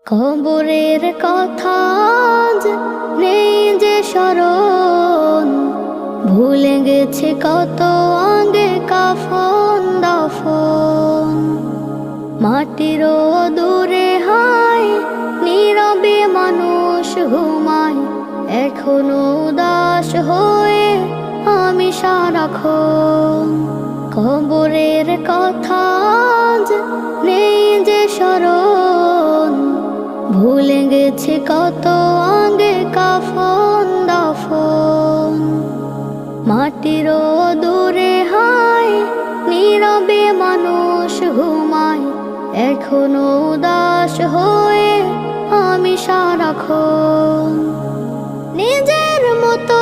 কবরের কথা আজ নেই যে স্মরণ, ভুলে গেছে কত আগে কাফন দাফন। মাটির দূরে হায় নীরবে মানুষ ঘুমায়, এখনো উদাস হয়ে আমি সারাক্ষণ। কবরের কথা আজ নেই যে স্মরণ, ভুলে গেছে কত আগে কাফন দাফন। মাটির দূরে হায় নীরবে মানুষ ঘুমায়, এখনো উদাস হয়ে আমি সারাক্ষণ। নিজের মতো